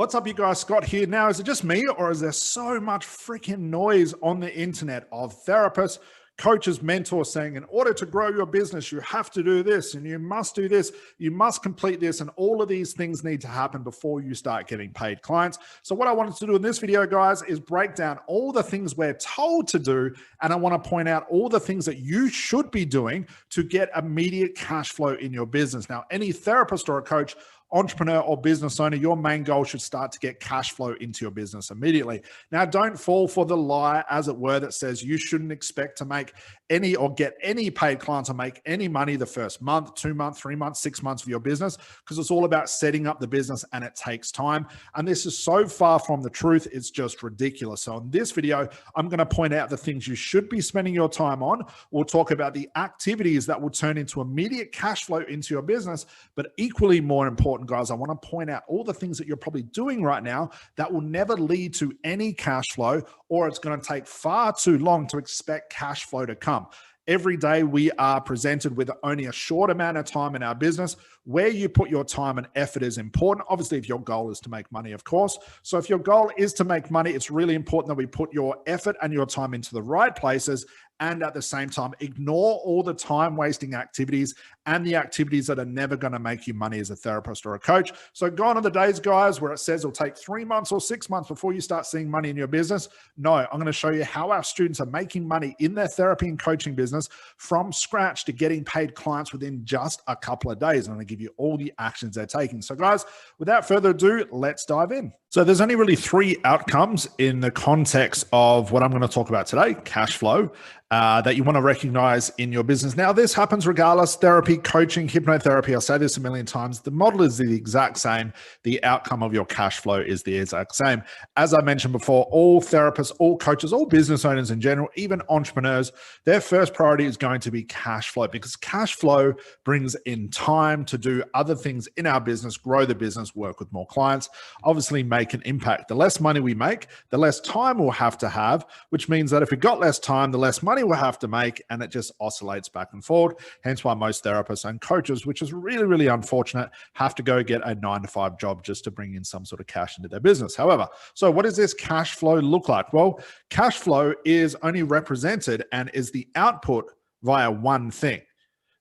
What's up, you guys? Scott here. Now, is it just me, or is there so much freaking noise on the internet of therapists, coaches, mentors saying, in order to grow your business, you have to do this and you must do this, you must complete this, and all of these things need to happen before you start getting paid clients. So what I wanted to do in this video, guys, is break down all the things we're told to do, and I want to point out all the things that you should be doing to get immediate cash flow in your business. Now, any therapist or a coach, entrepreneur or business owner, your main goal should start to get cash flow into your business immediately. Now, don't fall for the lie, as it were, that says you shouldn't expect to make any or get any paid clients or make any money the first month, 2 months, 3 months, 6 months of your business, because it's all about setting up the business and it takes time. And this is so far from the truth, it's just ridiculous. So in this video, I'm going to point out the things you should be spending your time on. We'll talk about the activities that will turn into immediate cash flow into your business, but equally more important, guys, I want to point out all the things that you're probably doing right now that will never lead to any cash flow, or it's going to take far too long to expect cash flow to come. Every day we are presented with only a short amount of time in our business. Where you put your time and effort is important. Obviously, if your goal is to make money, of course. So if your goal is to make money, it's really important that we put your effort and your time into the right places, and at the same time, ignore all the time-wasting activities and the activities that are never going to make you money as a therapist or a coach. So gone are the days, guys, where it says it'll take 3 months or 6 months before you start seeing money in your business. No, I'm going to show you how our students are making money in their therapy and coaching business from scratch to getting paid clients within just a couple of days. I'm going to give you all the actions they're taking. So guys, without further ado, let's dive in. So there's only really 3 outcomes in the context of what I'm going to talk about today, cash flow, that you want to recognize in your business. Now, this happens regardless, therapy, coaching, hypnotherapy. I'll say this a million times. The model is the exact same. The outcome of your cash flow is the exact same. As I mentioned before, all therapists, all coaches, all business owners in general, even entrepreneurs, their first priority is going to be cash flow, because cash flow brings in time to do other things in our business, grow the business, work with more clients, obviously make an impact. The less money we make, the less time we'll have to have, which means that if we've got less time, the less money we'll have to make, and it just oscillates back and forward. Hence why most therapists and coaches, which is really, really unfortunate, have to go get a 9-to-5 job just to bring in some sort of cash into their business. However, so what does this cash flow look like? Well, cash flow is only represented and is the output via one thing: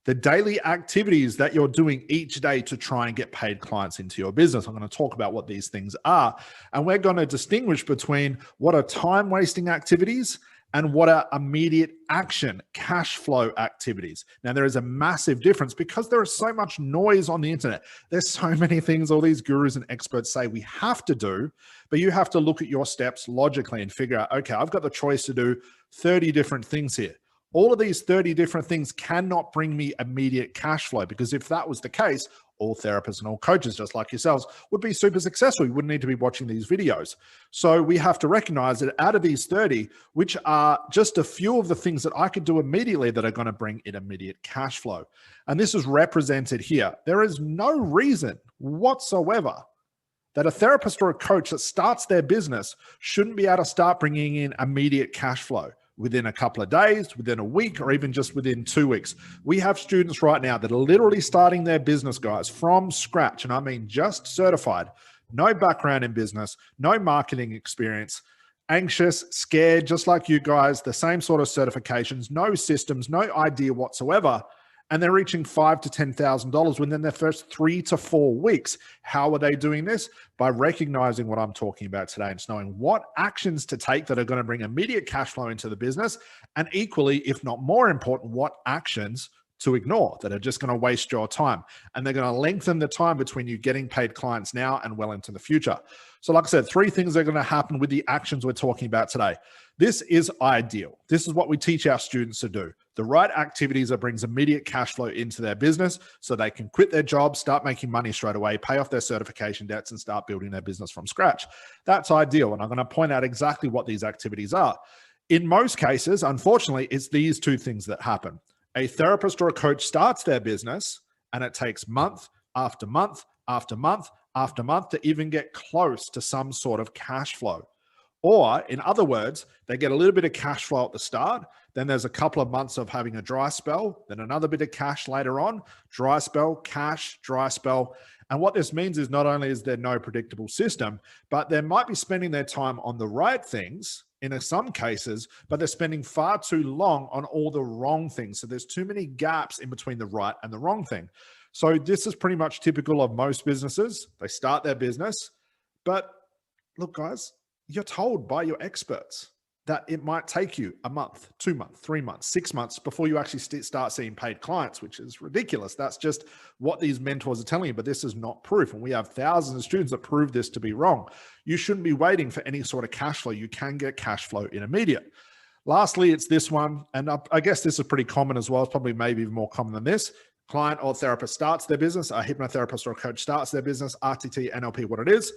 the daily activities that you're doing each day to try and get paid clients into your business. I'm going to talk about what these things are, and we're going to distinguish between what are time-wasting activities and what are immediate action, cash flow activities. Now, there is a massive difference because there is so much noise on the internet. There's so many things all these gurus and experts say we have to do, but you have to look at your steps logically and figure out, okay, I've got the choice to do 30 different things here. All of these 30 different things cannot bring me immediate cash flow, because if that was the case, all therapists and all coaches, just like yourselves, would be super successful. You wouldn't need to be watching these videos. So we have to recognize that out of these 30, which are just a few of the things that I could do immediately that are going to bring in immediate cash flow. And this is represented here. There is no reason whatsoever that a therapist or a coach that starts their business shouldn't be able to start bringing in immediate cash flow within a couple of days, within a week, or even just within 2 weeks. We have students right now that are literally starting their business, guys, from scratch. And I mean, just certified, no background in business, no marketing experience, anxious, scared, just like you guys, the same sort of certifications, no systems, no idea whatsoever. And they're reaching $5,000 to $10,000 within their first 3 to 4 weeks. How are they doing this? By recognizing what I'm talking about today and knowing what actions to take that are going to bring immediate cash flow into the business. And equally, if not more important, what actions to ignore that are just going to waste your time. And they're going to lengthen the time between you getting paid clients now and well into the future. So like I said, 3 things are going to happen with the actions we're talking about today. This is ideal. This is what we teach our students to do. The right activities that brings immediate cash flow into their business so they can quit their job, start making money straight away, pay off their certification debts, and start building their business from scratch. That's ideal. And I'm going to point out exactly what these activities are. In most cases, unfortunately, it's these 2 things that happen. A therapist or a coach starts their business and it takes month after month after month after month to even get close to some sort of cash flow. Or in other words, they get a little bit of cash flow at the start. Then there's a couple of months of having a dry spell, then another bit of cash later on, dry spell, cash, dry spell. And what this means is not only is there no predictable system, but they might be spending their time on the right things in some cases, but they're spending far too long on all the wrong things. So there's too many gaps in between the right and the wrong thing. So this is pretty much typical of most businesses. They start their business, but look, guys, you're told by your experts that it might take you a month, 2 months, 3 months, 6 months before you actually start seeing paid clients, which is ridiculous. That's just what these mentors are telling you, but this is not proof. And we have thousands of students that prove this to be wrong. You shouldn't be waiting for any sort of cash flow. You can get cash flow in immediate. Lastly, it's this one. And I guess this is pretty common as well. It's probably maybe even more common than this. Client or therapist starts their business, a hypnotherapist or a coach starts their business, RTT, NLP, what it is,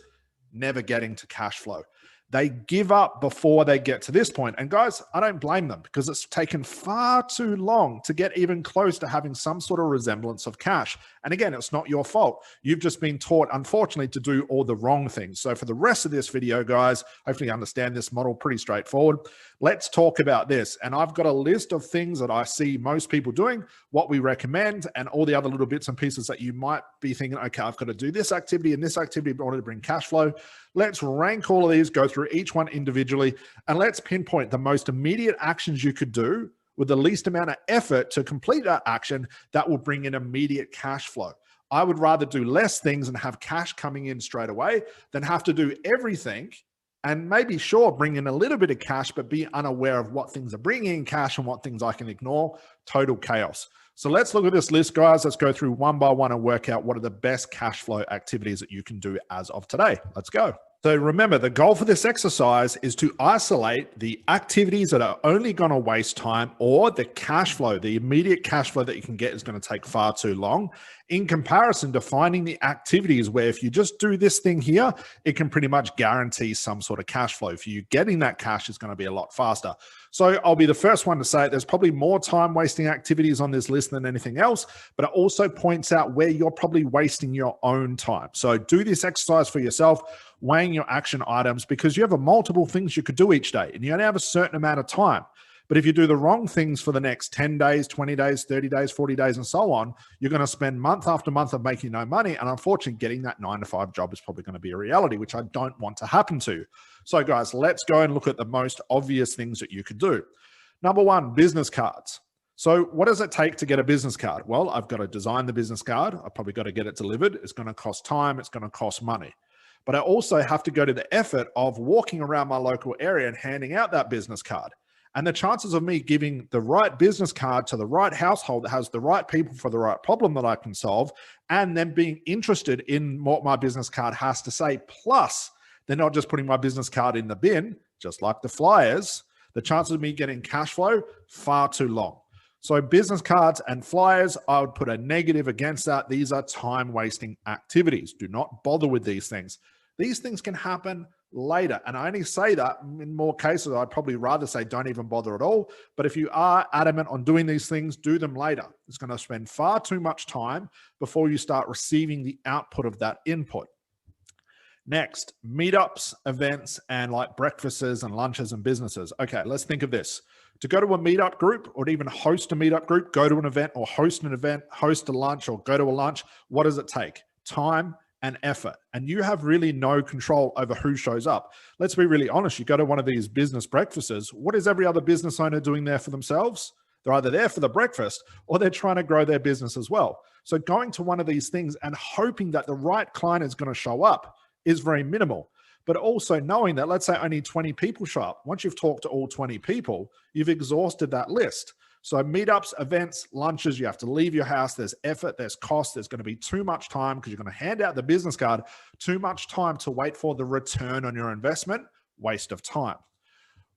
never getting to cash flow. They give up before they get to this point. And guys, I don't blame them because it's taken far too long to get even close to having some sort of resemblance of cash. And again, it's not your fault. You've just been taught, unfortunately, to do all the wrong things. So for the rest of this video, guys, hopefully you understand this model pretty straightforward. Let's talk about this. And I've got a list of things that I see most people doing, what we recommend, and all the other little bits and pieces that you might be thinking, okay, I've got to do this activity and this activity in order to bring cash flow. Let's rank all of these, go through each one individually, and let's pinpoint the most immediate actions you could do with the least amount of effort to complete that action that will bring in immediate cash flow. I would rather do less things and have cash coming in straight away than have to do everything and maybe bring in a little bit of cash, but be unaware of what things are bringing in cash and what things I can ignore. Total chaos. So let's look at this list, guys. Let's go through one by one and work out what are the best cash flow activities that you can do as of today. Let's go. So remember, the goal for this exercise is to isolate the activities that are only going to waste time, or the cash flow, the immediate cash flow that you can get is going to take far too long, in comparison to finding the activities where if you just do this thing here, it can pretty much guarantee some sort of cash flow. For you, getting that cash is going to be a lot faster. So I'll be the first one to say there's probably more time wasting activities on this list than anything else, but it also points out where you're probably wasting your own time. So do this exercise for yourself, weighing your action items, because you have multiple things you could do each day and you only have a certain amount of time. But if you do the wrong things for the next 10 days, 20 days, 30 days, 40 days, and so on, you're going to spend month after month of making no money. And unfortunately, getting that 9-to-5 job is probably going to be a reality, which I don't want to happen to. So guys, let's go and look at the most obvious things that you could do. Number one, business cards. So what does it take to get a business card? Well, I've got to design the business card. I've probably got to get it delivered. It's going to cost time. It's going to cost money. But I also have to go to the effort of walking around my local area and handing out that business card. And the chances of me giving the right business card to the right household that has the right people for the right problem that I can solve, and then being interested in what my business card has to say, plus they're not just putting my business card in the bin, just like the flyers, the chances of me getting cash flow, far too long. So business cards and flyers, I would put a negative against that. These are time-wasting activities. Do not bother with these things. These things can happen later. And I only say that in more cases, I'd probably rather say don't even bother at all. But if you are adamant on doing these things, do them later. It's going to spend far too much time before you start receiving the output of that input. Next, meetups, events, and like breakfasts and lunches and businesses. Okay, let's think of this. To go to a meetup group or to even host a meetup group, go to an event or host an event, host a lunch or go to a lunch, what does it take? Time and effort. And you have really no control over who shows up. Let's be really honest. You go to one of these business breakfasts, what is every other business owner doing there for themselves? They're either there for the breakfast or they're trying to grow their business as well. So going to one of these things and hoping that the right client is going to show up is very minimal. But also knowing that, let's say only 20 people show up. Once you've talked to all 20 people, you've exhausted that list. So meetups, events, lunches, you have to leave your house. There's effort, there's cost. There's going to be too much time because you're going to hand out the business card. Too much time to wait for the return on your investment. Waste of time.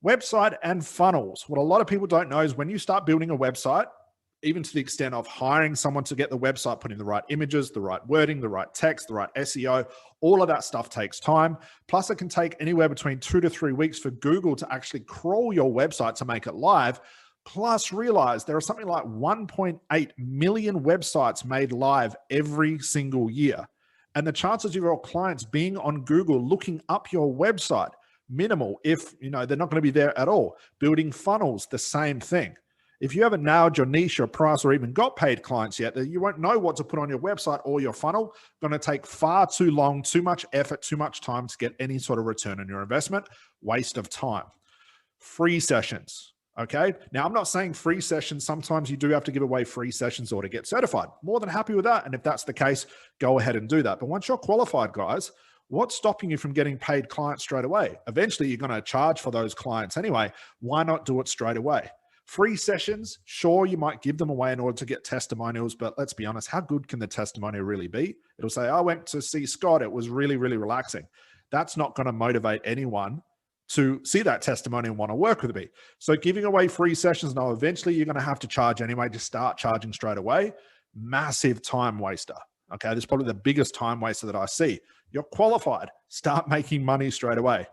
Website and funnels. What a lot of people don't know is when you start building a website, even to the extent of hiring someone to get the website, putting the right images, the right wording, the right text, the right SEO, all of that stuff takes time. Plus, it can take anywhere between 2 to 3 weeks for Google to actually crawl your website to make it live. Plus, realize there are something like 1.8 million websites made live every single year. And the chances of your clients being on Google looking up your website minimal. If, they're not going to be there at all. Building funnels, the same thing. If you haven't nailed your niche or price or even got paid clients yet, then you won't know what to put on your website or your funnel. Going to take far too long, too much effort, too much time to get any sort of return on your investment. Waste of time. Free sessions. Okay. Now, I'm not saying free sessions. Sometimes you do have to give away free sessions or to get certified. More than happy with that. And if that's the case, go ahead and do that. But once you're qualified, guys, what's stopping you from getting paid clients straight away? Eventually, you're going to charge for those clients anyway. Why not do it straight away? Free sessions, sure, you might give them away in order to get testimonials, but let's be honest, how good can the testimonial really be? It'll say, I went to see Scott. It was really, really relaxing. That's not going to motivate anyone to see that testimony and want to work with me. So giving away free sessions, now eventually you're going to have to charge anyway. Just start charging straight away. Massive time waster. Okay, this is probably the biggest time waster that I see. You're qualified. Start making money straight away.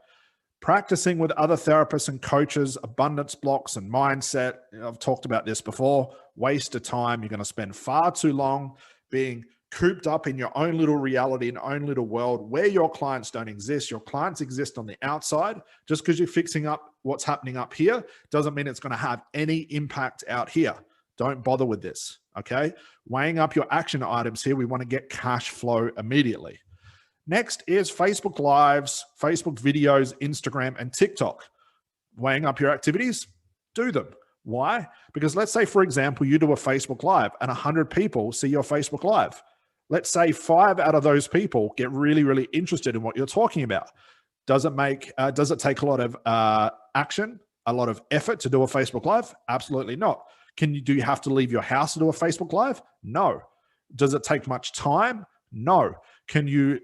Practicing with other therapists and coaches, abundance blocks and mindset. I've talked about this before. Waste of time. You're going to spend far too long being cooped up in your own little reality and own little world where your clients don't exist. Your clients exist on the outside. Just because you're fixing up what's happening up here doesn't mean it's going to have any impact out here. Don't bother with this, okay? Weighing up your action items here. We want to get cash flow immediately. Next is Facebook Lives, Facebook videos, Instagram, and TikTok. Weighing up your activities, do them. Why? Because let's say, for example, you do a Facebook Live and 100 people see your Facebook Live. Let's say 5 out of those people get really, really interested in what you're talking about. Does it take a lot of action, a lot of effort to do a Facebook Live? Absolutely not. Do you have to leave your house to do a Facebook Live? No. Does it take much time? No. Can you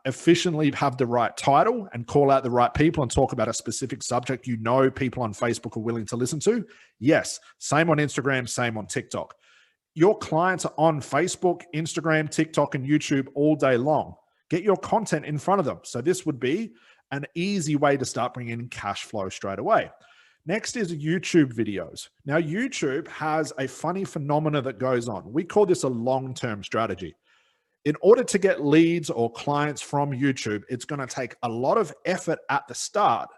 efficiently have the right title and call out the right people and talk about a specific subject people on Facebook are willing to listen to? Yes. Same on Instagram, same on TikTok. Your clients are on Facebook, Instagram, TikTok, and YouTube all day long. Get your content in front of them. So this would be an easy way to start bringing in cash flow straight away. Next is YouTube videos. Now, YouTube has a funny phenomena that goes on. We call this a long-term strategy. In order to get leads or clients from YouTube, it's going to take a lot of effort at the start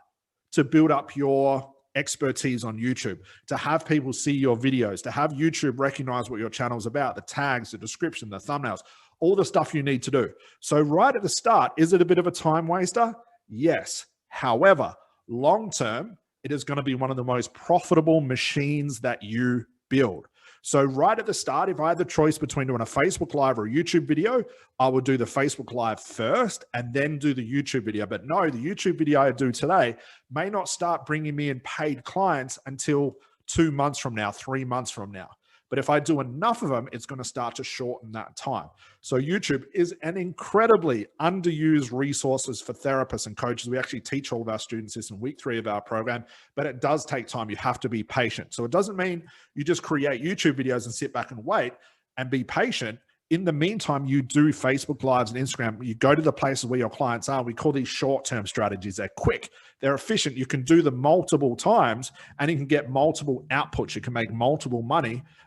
to build up your expertise on YouTube, to have people see your videos, to have YouTube recognize what your channel's about, the tags, the description, the thumbnails, all the stuff you need to do. So right at the start, is it a bit of a time waster? Yes. However, long-term, it is going to be one of the most profitable machines that you build. So right at the start, if I had the choice between doing a Facebook Live or a YouTube video, I would do the Facebook Live first and then do the YouTube video. But no, the YouTube video I do today may not start bringing me in paid clients until 2 months from now, 3 months from now. But if I do enough of them, it's going to start to shorten that time. So YouTube is an incredibly underused resource for therapists and coaches. We actually teach all of our students this in week 3 of our program, but it does take time. You have to be patient. So it doesn't mean you just create YouTube videos and sit back and wait and be patient. In the meantime, you do Facebook Lives and Instagram. You go to the places where your clients are. We call these short-term strategies. They're quick. They're efficient. You can do them multiple times and you can get multiple outputs. You can make multiple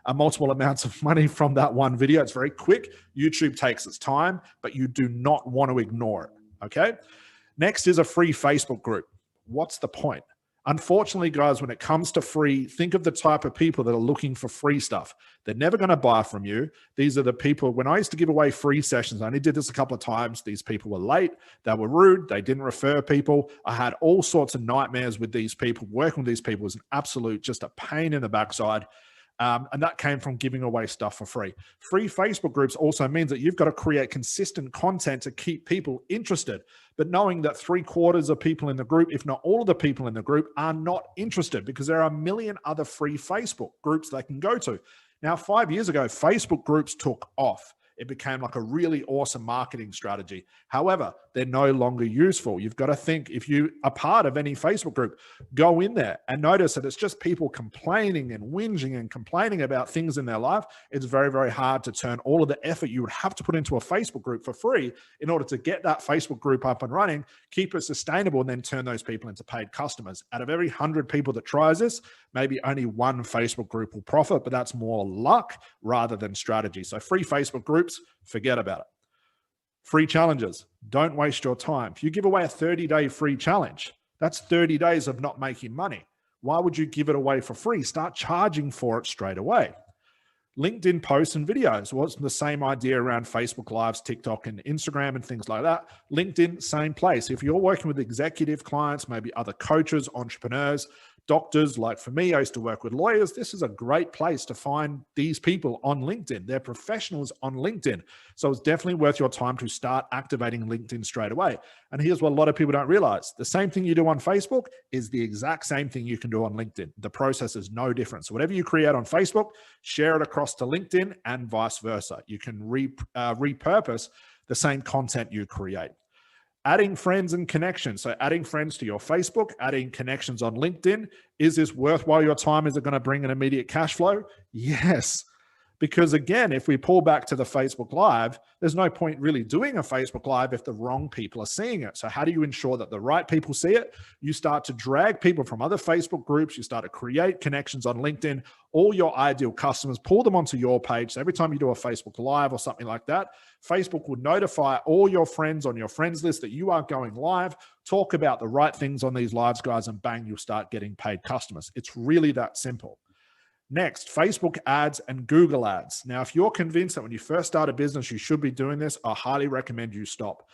amounts of money from that one video. It's very quick. YouTube takes its time, but you do not want to ignore it, okay? Next is a free Facebook group. What's the point? Unfortunately, guys, when it comes to free, think of the type of people that are looking for free stuff. They're never going to buy from you. These are the people, when I used to give away free sessions, I only did this a couple of times. These people were late. They were rude. They didn't refer people. I had all sorts of nightmares with these people. Working with these people was an absolute, just a pain in the backside. And that came from giving away stuff for free. Free Facebook groups also means that you've got to create consistent content to keep people interested. But knowing that 3/4 of people in the group, if not all of the people in the group, are not interested because there are a million other free Facebook groups they can go to. Now, 5 years ago, Facebook groups took off. It became like a really awesome marketing strategy. However, they're no longer useful. You've got to think, if you are part of any Facebook group, go in there and notice that it's just people complaining and whinging and complaining about things in their life. It's very, very hard to turn all of the effort you would have to put into a Facebook group for free in order to get that Facebook group up and running, keep it sustainable, and then turn those people into paid customers. Out of every 100 people that tries this, maybe only one Facebook group will profit, but that's more luck rather than strategy. So free Facebook groups, forget about it. Free challenges. Don't waste your time. If you give away a 30-day free challenge, That's 30 days of not making money. Why would you give it away for free? Start charging for it straight away. LinkedIn posts and videos. Well, it's the same idea around Facebook Lives, TikTok, and Instagram and things like that. LinkedIn, same place. If you're working with executive clients, maybe other coaches, entrepreneurs, doctors, like for me, I used to work with lawyers. This is a great place to find these people on LinkedIn. They're professionals on LinkedIn. So it's definitely worth your time to start activating LinkedIn straight away. And here's what a lot of people don't realize. The same thing you do on Facebook is the exact same thing you can do on LinkedIn. The process is no different. So whatever you create on Facebook, share it across to LinkedIn and vice versa. You can repurpose the same content you create. Adding friends and connections. So adding friends to your Facebook, adding connections on LinkedIn. Is this worthwhile your time? Is it going to bring an immediate cash flow? Yes. Because again, if we pull back to the Facebook Live, there's no point really doing a Facebook Live if the wrong people are seeing it. So how do you ensure that the right people see it? You start to drag people from other Facebook groups. You start to create connections on LinkedIn. All your ideal customers, pull them onto your page. So every time you do a Facebook Live or something like that, Facebook will notify all your friends on your friends list that you are going live. Talk about the right things on these lives, guys, and bang, you'll start getting paid customers. It's really that simple. Next, Facebook ads and Google ads. Now, if you're convinced that when you first start a business, you should be doing this, I highly recommend you stop.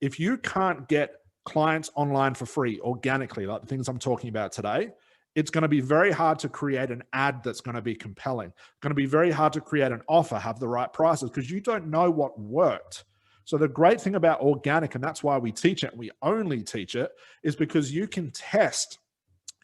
If you can't get clients online for free organically, like the things I'm talking about today, it's going to be very hard to create an ad that's going to be compelling. It's going to be very hard to create an offer, have the right prices, because you don't know what worked. So the great thing about organic, and that's why we teach it, we only teach it, is because you can test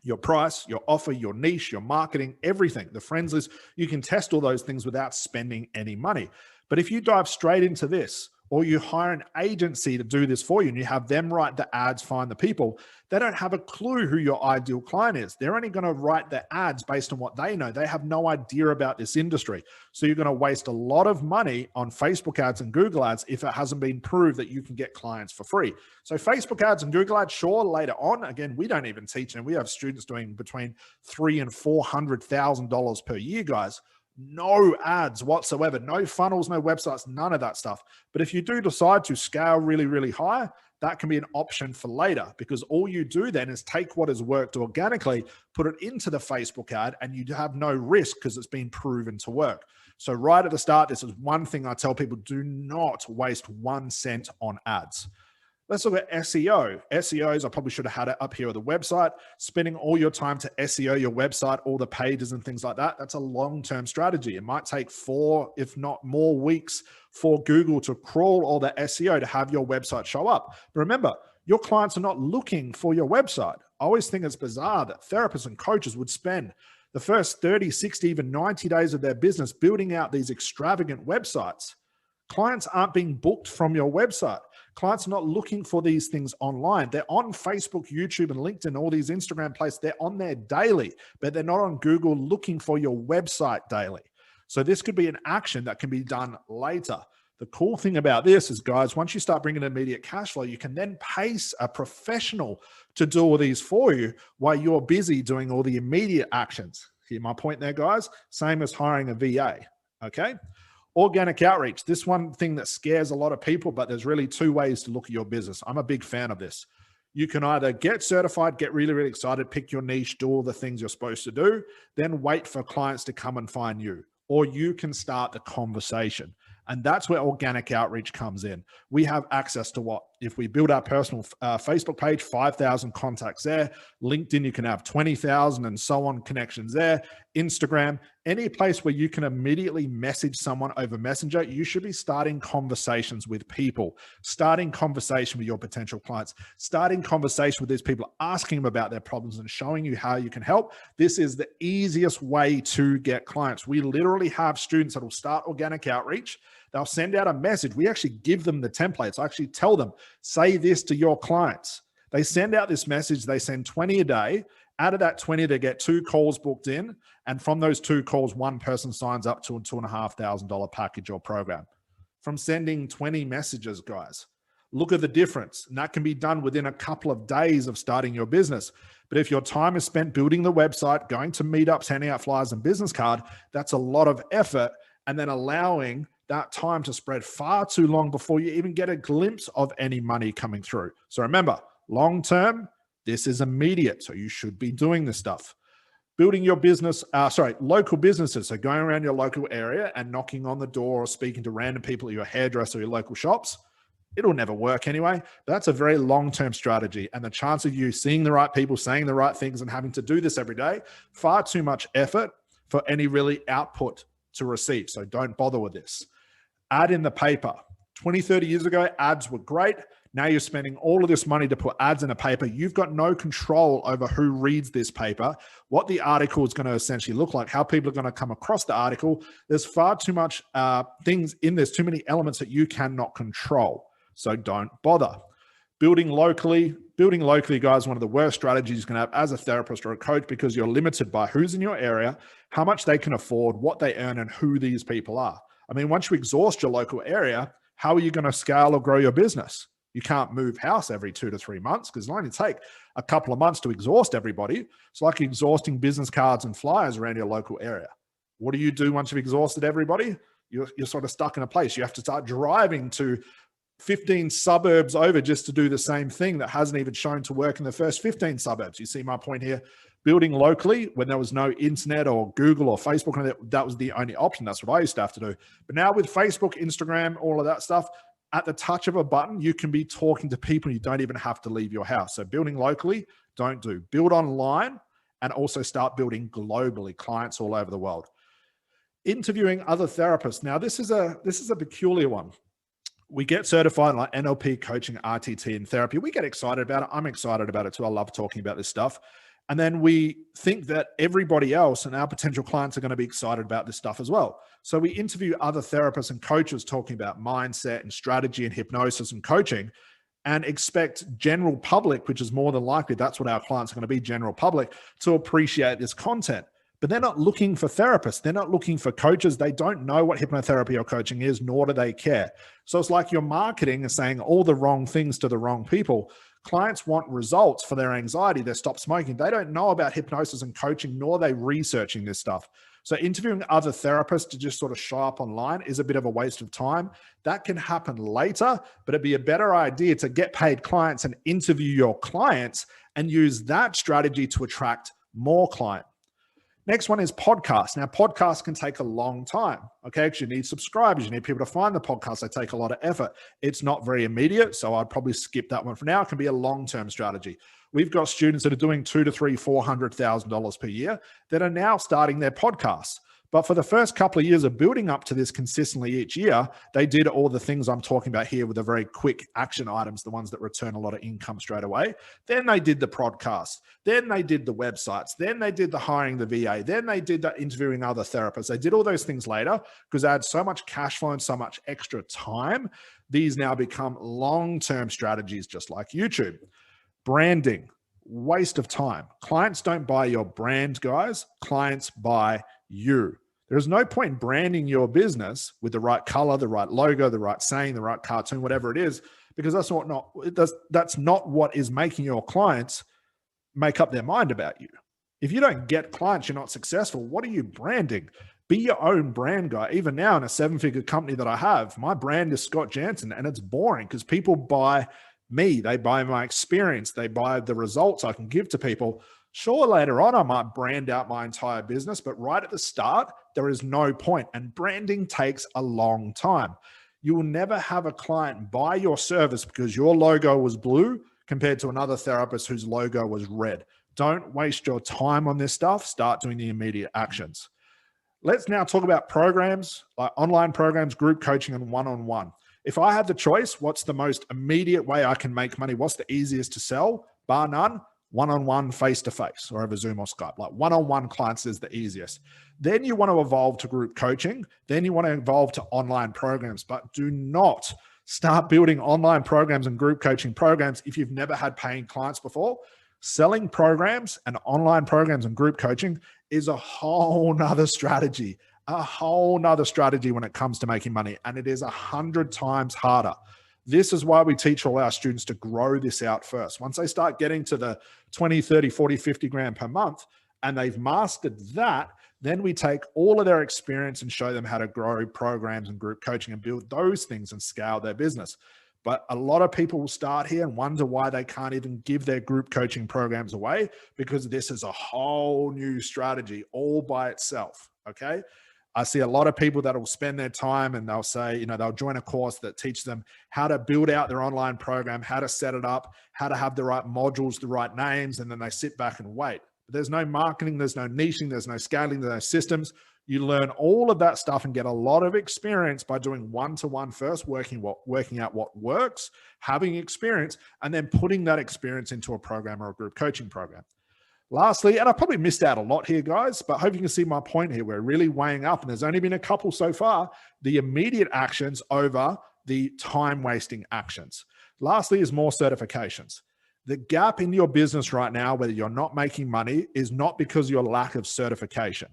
your price, your offer, your niche, your marketing, everything, the friends list, you can test all those things without spending any money. But if you dive straight into this, or you hire an agency to do this for you and you have them write the ads, find the people, they don't have a clue who your ideal client is. They're only going to write the ads based on what they know. They have no idea about this industry. So you're going to waste a lot of money on Facebook ads and Google ads if it hasn't been proved that you can get clients for free. So Facebook ads and Google ads, sure, later on, again, we don't even teach them. We have students doing between $300,000 and $400,000 per year, guys. No ads whatsoever, no funnels, no websites, none of that stuff. But if you do decide to scale really, really high, that can be an option for later, because all you do then is take what has worked organically, put it into the Facebook ad, and you have no risk because it's been proven to work. So right at the start, this is one thing I tell people: do not waste 1 cent on ads. Let's look at SEO. SEOs, I probably should have had it up here on the website. Spending all your time to SEO your website, all the pages and things like that, that's a long-term strategy. It might take 4, if not more weeks for Google to crawl all the SEO to have your website show up. But remember, your clients are not looking for your website. I always think it's bizarre that therapists and coaches would spend the first 30, 60, even 90 days of their business building out these extravagant websites. Clients aren't being booked from your website. Clients are not looking for these things online. They're on Facebook, YouTube, and LinkedIn, all these Instagram places. They're on there daily, but they're not on Google looking for your website daily. So this could be an action that can be done later. The cool thing about this is, guys, once you start bringing immediate cash flow, you can then pay a professional to do all these for you while you're busy doing all the immediate actions. Hear my point there, guys? Same as hiring a VA, okay? Organic outreach. This one thing that scares a lot of people, but there's really 2 ways to look at your business. I'm a big fan of this. You can either get certified, get really, really excited, pick your niche, do all the things you're supposed to do, then wait for clients to come and find you. Or you can start the conversation. And that's where organic outreach comes in. We have access to what? If we build our personal Facebook page, 5,000 contacts there. LinkedIn, you can have 20,000 and so on connections there. Instagram, any place where you can immediately message someone over Messenger, you should be starting conversations with people, starting conversation with your potential clients, starting conversation with these people, asking them about their problems and showing you how you can help. This is the easiest way to get clients. We literally have students that will start organic outreach. They'll send out a message. We actually give them the templates. I actually tell them, say this to your clients. They send out this message. They send 20 a day. Out of that 20, they get 2 calls booked in. And from those 2 calls, one person signs up to a $2,500 package or program. From sending 20 messages, guys. Look at the difference. And that can be done within a couple of days of starting your business. But if your time is spent building the website, going to meetups, handing out flyers and business card, that's a lot of effort. And then allowing that time to spread far too long before you even get a glimpse of any money coming through. So remember, long-term, This is immediate, so you should be doing this stuff. Building your business, local businesses. So going around your local area and knocking on the door or speaking to random people at your hairdresser or your local shops. It'll never work anyway. That's a very long-term strategy. And the chance of you seeing the right people, saying the right things, and having to do this every day, far too much effort for any really output to receive. So don't bother with this. Ad in the paper. 20, 30 years ago, ads were great. Now you're spending all of this money to put ads in a paper. You've got no control over who reads this paper, what the article is going to essentially look like, how people are going to come across the article. There's far too much things in this, too many elements that you cannot control. So don't bother. Building locally, guys, one of the worst strategies you can have as a therapist or a coach, because you're limited by who's in your area, how much they can afford, what they earn, and who these people are. I mean, once you exhaust your local area, how are you going to scale or grow your business? You can't move house every 2 to 3 months because it'll only take a couple of months to exhaust everybody. It's like exhausting business cards and flyers around your local area. What do you do once you've exhausted everybody? You're sort of stuck in a place. You have to start driving to 15 suburbs over just to do the same thing that hasn't even shown to work in the first 15 suburbs. You see my point here? Building locally when there was no internet or Google or Facebook, that was the only option. That's what I used to have to do. But now with Facebook, Instagram, all of that stuff, at the touch of a button, you can be talking to people. You don't even have to leave your house. So building locally, don't do. Build online and also start building globally, clients all over the world. Interviewing other therapists. Now, this is a peculiar one. We get certified like NLP, coaching, RTT, and therapy. We get excited about it. I'm excited about it too. I love talking about this stuff. And then we think that everybody else and our potential clients are going to be excited about this stuff as well. So we interview other therapists and coaches talking about mindset and strategy and hypnosis and coaching, and expect general public, which is more than likely, that's what our clients are going to be, general public, to appreciate this content. But they're not looking for therapists. They're not looking for coaches. They don't know what hypnotherapy or coaching is, nor do they care. So it's like your marketing is saying all the wrong things to the wrong people. Clients want results for their anxiety. They stop smoking. They don't know about hypnosis and coaching, nor are they researching this stuff. So interviewing other therapists to just sort of show up online is a bit of a waste of time. That can happen later, but it'd be a better idea to get paid clients and interview your clients and use that strategy to attract more clients. Next one is podcasts. Now, podcasts can take a long time, okay? Because you need subscribers. You need people to find the podcast. They take a lot of effort. It's not very immediate, so I'd probably skip that one for now. It can be a long-term strategy. We've got students that are doing $200,000 to $400,000 per year that are now starting their podcasts. But for the first couple of years of building up to this consistently each year, they did all the things I'm talking about here with the very quick action items, the ones that return a lot of income straight away. Then they did the podcast. Then they did the websites. Then they did the hiring the VA. Then they did the interviewing other therapists. They did all those things later because they had so much cash flow and so much extra time. These now become long-term strategies, just like YouTube. Branding, waste of time. Clients don't buy your brand, guys. Clients buy you. There's no point branding your business with the right color, the right logo, the right saying, the right cartoon, whatever it is, because that's not what is making your clients make up their mind about you. If you don't get clients, you're not successful. What are you branding? Be your own brand guy. Even now in a 7-figure company that I have, my brand is Scott Jansen, and it's boring because people buy me. They buy my experience. They buy the results I can give to people. Sure, later on, I might brand out my entire business, but right at the start, there is no point. And branding takes a long time. You will never have a client buy your service because your logo was blue compared to another therapist whose logo was red. Don't waste your time on this stuff. Start doing the immediate actions. Let's now talk about programs, like online programs, group coaching, and one-on-one. If I had the choice, what's the most immediate way I can make money? What's the easiest to sell? Bar none. One-on-one, face-to-face, or over Zoom or Skype. Like one-on-one clients is the easiest. Then you want to evolve to group coaching. Then you want to evolve to online programs, but do not start building online programs and group coaching programs if you've never had paying clients before. Selling programs and online programs and group coaching is a whole nother strategy, when it comes to making money. And it is 100 times harder. This is why we teach all our students to grow this out first. Once they start getting to the 20, 30, 40, 50 grand per month, and they've mastered that, then we take all of their experience and show them how to grow programs and group coaching and build those things and scale their business. But a lot of people will start here and wonder why they can't even give their group coaching programs away, because this is a whole new strategy all by itself. Okay. I see a lot of people that will spend their time and they'll say, you know, they'll join a course that teaches them how to build out their online program, how to set it up, how to have the right modules, the right names, and then they sit back and wait. But there's no marketing, there's no niching, there's no scaling, there's no systems. You learn all of that stuff and get a lot of experience by doing one-to-one first, working out what works, having experience, and then putting that experience into a program or a group coaching program. Lastly, and I probably missed out a lot here, guys, but I hope you can see my point here. We're really weighing up, and there's only been a couple so far, the immediate actions over the time-wasting actions. Lastly is more certifications. The gap in your business right now, whether you're not making money, is not because of your lack of certification.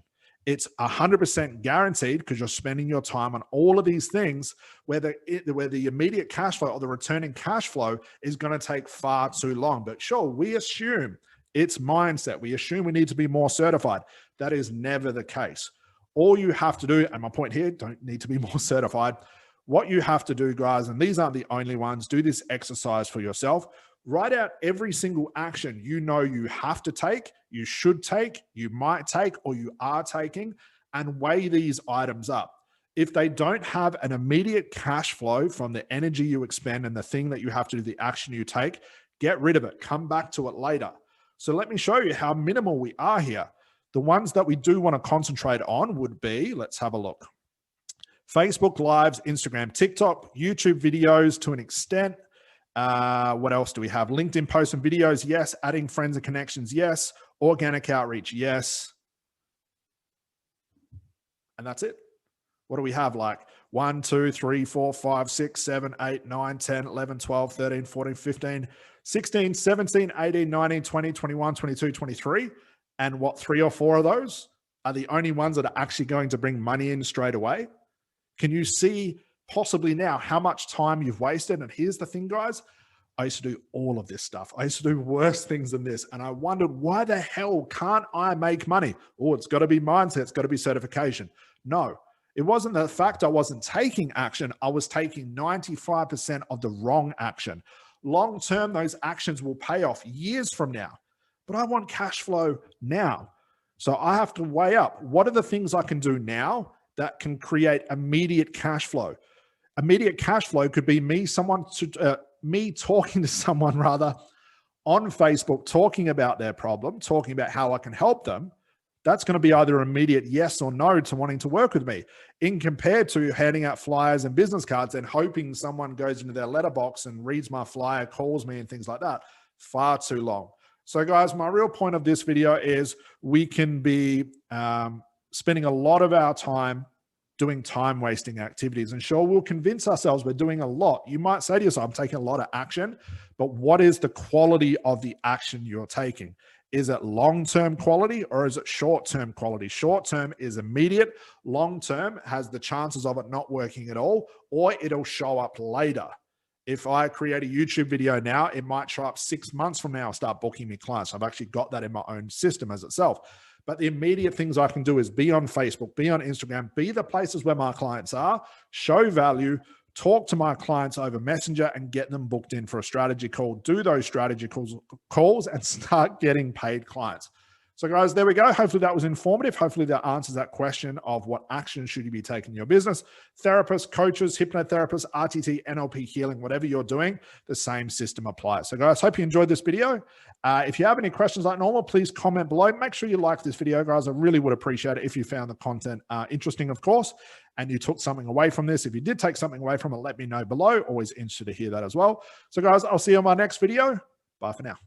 It's 100% guaranteed because you're spending your time on all of these things where the immediate cash flow or the returning cash flow is going to take far too long. But sure, we assume it's mindset. We assume we need to be more certified. That is never the case. All you have to do, and my point here, don't need to be more certified. What you have to do, guys, and these aren't the only ones, do this exercise for yourself. Write out every single action you know you have to take, you should take, you might take, or you are taking, and weigh these items up. If they don't have an immediate cash flow from the energy you expend and the thing that you have to do, the action you take, get rid of it. Come back to it later. So let me show you how minimal we are here. The ones that we do want to concentrate on would be, let's have a look. Facebook Lives, Instagram, TikTok, YouTube videos to an extent. What else do we have? LinkedIn posts and videos, yes. Adding friends and connections, yes. Organic outreach, yes. And that's it. What do we have? Like 1, 2, 3, 4, 5, 6, 7, 8, 9, 10, 11, 12, 13, 14, 15, 16, 17, 18, 19, 20, 21, 22, 23. And what, 3 or 4 of those are the only ones that are actually going to bring money in straight away? Can you see possibly now how much time you've wasted? And here's the thing, guys. I used to do all of this stuff. I used to do worse things than this. And I wondered, why the hell can't I make money? Oh, it's got to be mindset. It's got to be certification. No, it wasn't the fact I wasn't taking action. I was taking 95% of the wrong action. Long term, those actions will pay off years from now. But I want cash flow now. So I have to weigh up, what are the things I can do now that can create immediate cash flow? Immediate cash flow could be me talking to someone rather on Facebook, talking about their problem, talking about how I can help them. That's going to be either immediate yes or no to wanting to work with me, in compared to handing out flyers and business cards and hoping someone goes into their letterbox and reads my flyer, calls me and things like that. Far too long. So guys, my real point of this video is we can be spending a lot of our time doing time-wasting activities. And sure, we'll convince ourselves we're doing a lot. You might say to yourself, I'm taking a lot of action, but what is the quality of the action you're taking? Is it long-term quality or is it short-term quality? Short-term is immediate. Long-term has the chances of it not working at all, or it'll show up later. If I create a YouTube video now, it might show up 6 months from now, start booking me clients. I've actually got that in my own system as itself. But the immediate things I can do is be on Facebook, be on Instagram, be the places where my clients are, show value, talk to my clients over Messenger and get them booked in for a strategy call, do those strategy calls and start getting paid clients. So guys, there we go. Hopefully that was informative. Hopefully that answers that question of what action should you be taking in your business. Therapists, coaches, hypnotherapists, RTT, NLP healing, whatever you're doing, the same system applies. So guys, hope you enjoyed this video. If you have any questions like normal, please comment below. Make sure you like this video, guys. I really would appreciate it if you found the content interesting, of course, and you took something away from this. If you did take something away from it, let me know below. Always interested to hear that as well. So guys, I'll see you on my next video. Bye for now.